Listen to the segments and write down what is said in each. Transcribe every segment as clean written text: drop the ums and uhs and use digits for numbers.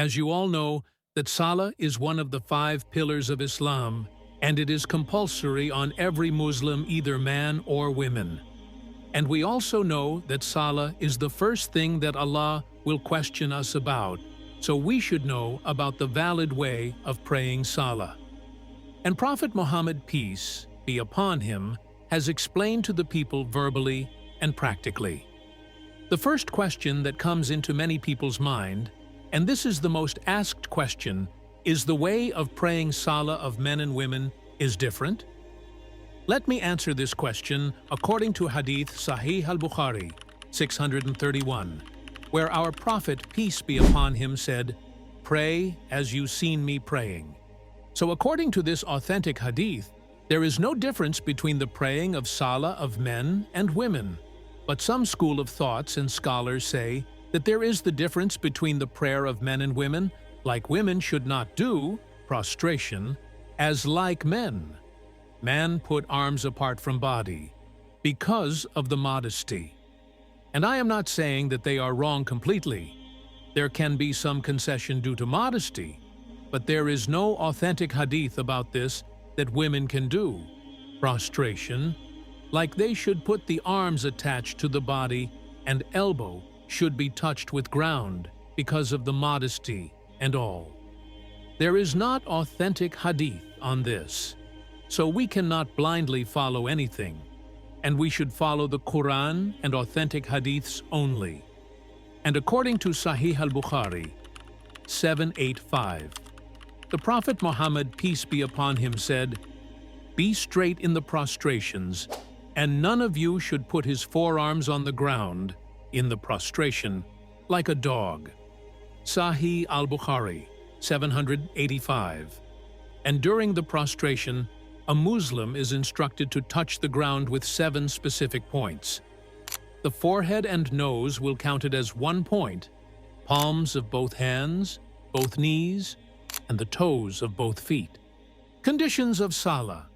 As you all know, that Salah is one of the 5 pillars of Islam, and it is compulsory on every Muslim, either man or women. And we also know that Salah is the first thing that Allah will question us about, so we should know about the valid way of praying Salah. And Prophet Muhammad, peace be upon him, has explained to the people verbally and practically. The first question that comes into many people's mind, and this is the most asked question, is the way of praying Salah of men and women is different? Let me answer this question according to Hadith Sahih al-Bukhari 631, where our Prophet, peace be upon him, said, "Pray as you seen me praying." So according to this authentic hadith, there is no difference between the praying of Salah of men and women. But some school of thoughts and scholars say that there is the difference between the prayer of men and women, like women should not do, prostration, as like men. Man put arms apart from body, because of the modesty. And I am not saying that they are wrong completely. There can be some concession due to modesty, but there is no authentic hadith about this that women can do. Prostration, like they should put the arms attached to the body and elbow should be touched with ground because of the modesty and all. There is not authentic hadith on this, so we cannot blindly follow anything, and we should follow the Quran and authentic hadiths only. And according to Sahih al-Bukhari 785, the Prophet Muhammad, peace be upon him, said, "Be straight in the prostrations, and none of you should put his forearms on the ground in the prostration like a dog." Sahih al-Bukhari 785. And during the prostration, a Muslim is instructed to touch the ground with 7 specific points. The forehead and nose will count it as 1 point, palms of both hands, both knees, and the toes of both feet. Conditions of Salah.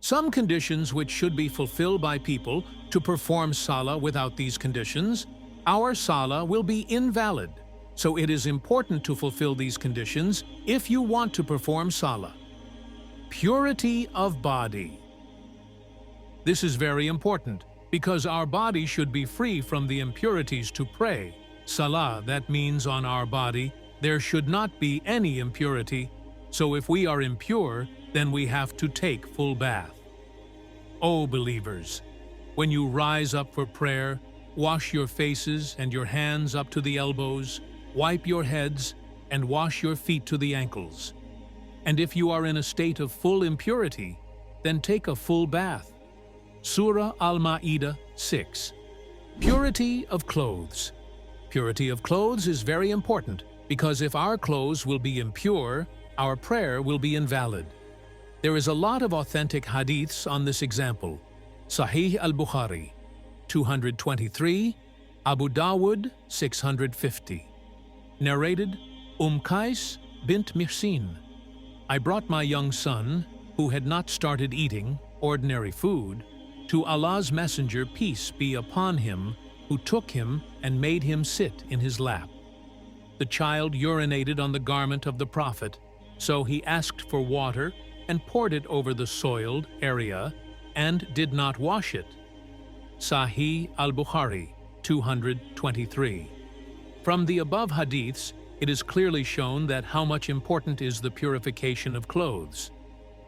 Some conditions which should be fulfilled by people to perform Salah. Without these conditions, our Salah will be invalid. So it is important to fulfill these conditions if you want to perform Salah. Purity of body. This is very important because our body should be free from the impurities to pray Salah. That means on our body there should not be any impurity, so if we are impure, then we have to take full bath. O believers, when you rise up for prayer, wash your faces and your hands up to the elbows, wipe your heads, and wash your feet to the ankles. And if you are in a state of full impurity, then take a full bath. Surah Al-Ma'idah 6. Purity of clothes. Purity of clothes is very important because if our clothes will be impure, our prayer will be invalid. There is a lot of authentic hadiths on this example. Sahih al-Bukhari 223, Abu Dawud 650. Narrated Qais bint Mihsin. I brought my young son, who had not started eating ordinary food, to Allah's Messenger, peace be upon him, who took him and made him sit in his lap. The child urinated on the garment of the Prophet, so he asked for water and poured it over the soiled area and did not wash it. Sahih al-Bukhari 223. From the above hadiths, it is clearly shown that how much important is the purification of clothes.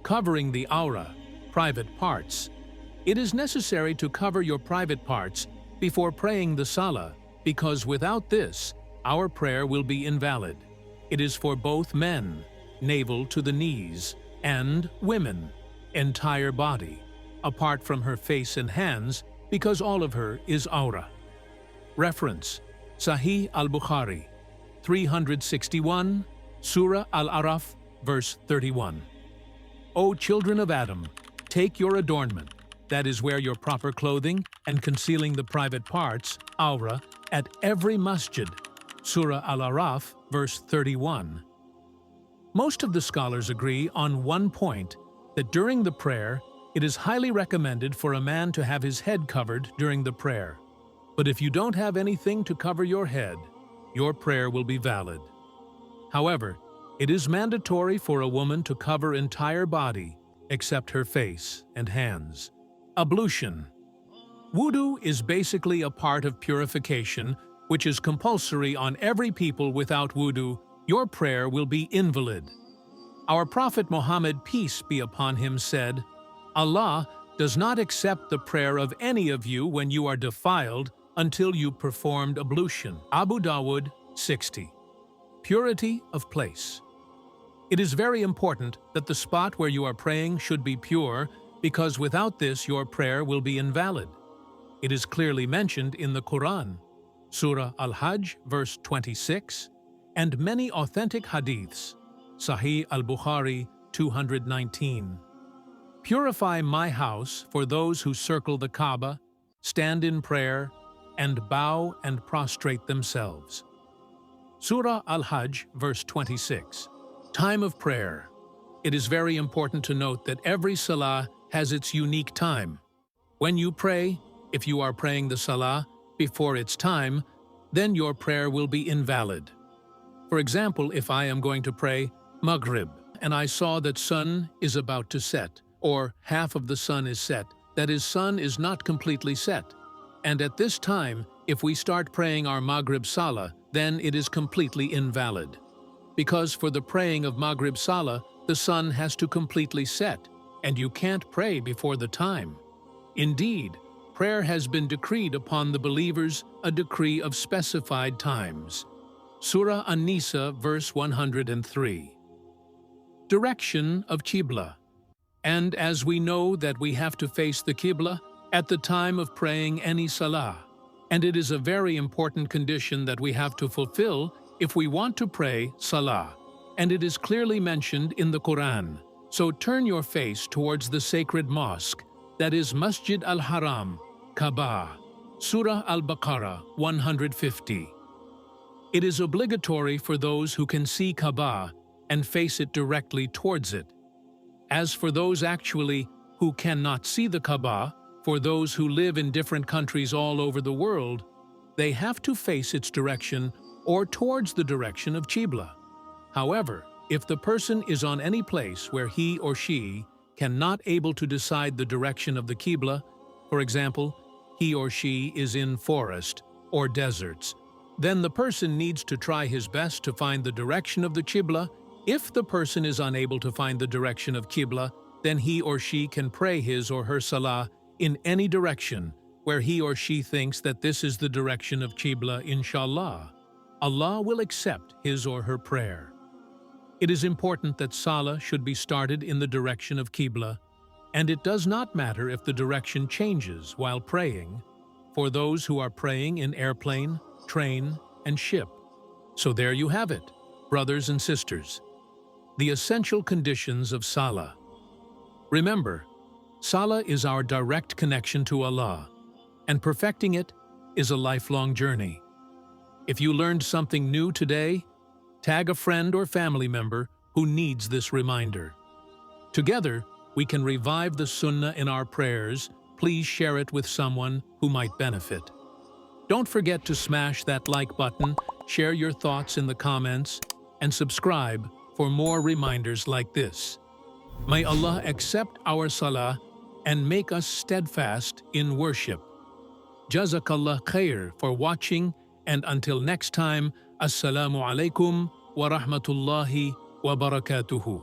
Covering the aura, private parts. It is necessary to cover your private parts before praying the Salah, because without this, our prayer will be invalid. It is for both men, navel to the knees, and women, entire body, apart from her face and hands, because all of her is aura. Reference: Sahih al-Bukhari 361, Surah Al-Araf, verse 31. O children of Adam, take your adornment, that is wear your proper clothing and concealing the private parts, aura, at every masjid. Surah Al-Araf, verse 31. Most of the scholars agree on one point, that during the prayer, it is highly recommended for a man to have his head covered during the prayer. But if you don't have anything to cover your head, your prayer will be valid. However, it is mandatory for a woman to cover entire body except her face and hands. Ablution. Wudu is basically a part of purification, which is compulsory on every people. Without wudu, your prayer will be invalid. Our Prophet Muhammad, peace be upon him, said, Allah does not accept the prayer of any of you when you are defiled until you performed ablution. Abu Dawud 60. Purity of place. It is very important that the spot where you are praying should be pure, because without this your prayer will be invalid. It is clearly mentioned in the Quran, Surah Al-Hajj, verse 26, and many authentic hadiths, Sahih al-Bukhari 219. Purify my house for those who circle the Kaaba, stand in prayer, and bow and prostrate themselves. Surah Al-Hajj, verse 26. Time of prayer. It is very important to note that every Salah has its unique time. When you pray, if you are praying the Salah before its time, then your prayer will be invalid. For example, if I am going to pray Maghrib and I saw that sun is about to set, or half of the sun is set, that is, sun is not completely set, and at this time, if we start praying our Maghrib Salah, then it is completely invalid. Because for the praying of Maghrib Salah, the sun has to completely set, and you can't pray before the time. Indeed, prayer has been decreed upon the believers, a decree of specified times. Surah An-Nisa, verse 103. Direction of Qibla. And as we know that we have to face the Qibla at the time of praying any Salah, and it is a very important condition that we have to fulfill if we want to pray Salah, and it is clearly mentioned in the Quran. So turn your face towards the sacred mosque, that is Masjid al-Haram, Kaaba, Surah Al-Baqarah 150. It is obligatory for those who can see Kaaba and face it directly towards it. As for those actually who cannot see the Kaaba, for those who live in different countries all over the world, they have to face its direction or towards the direction of Qibla. However, if the person is on any place where he or she cannot able to decide the direction of the Qibla, for example, he or she is in forest or deserts, then the person needs to try his best to find the direction of the Qibla. If the person is unable to find the direction of Qibla, then he or she can pray his or her Salah in any direction where he or she thinks that this is the direction of Qibla, inshallah. Allah will accept his or her prayer. It is important that Salah should be started in the direction of Qibla, and it does not matter if the direction changes while praying for those who are praying in airplane, train, and ship. So there you have it, brothers and sisters, the essential conditions of Salah. Remember, Salah is our direct connection to Allah, and perfecting it is a lifelong journey. If you learned something new today, tag a friend or family member who needs this reminder. Together, we can revive the Sunnah in our prayers. Please share it with someone who might benefit. Don't forget to smash that like button, share your thoughts in the comments, and subscribe for more reminders like this. May Allah accept our Salah and make us steadfast in worship. Jazakallah khair for watching, and until next time, Assalamu Alaikum wa rahmatullahi wa barakatuhu.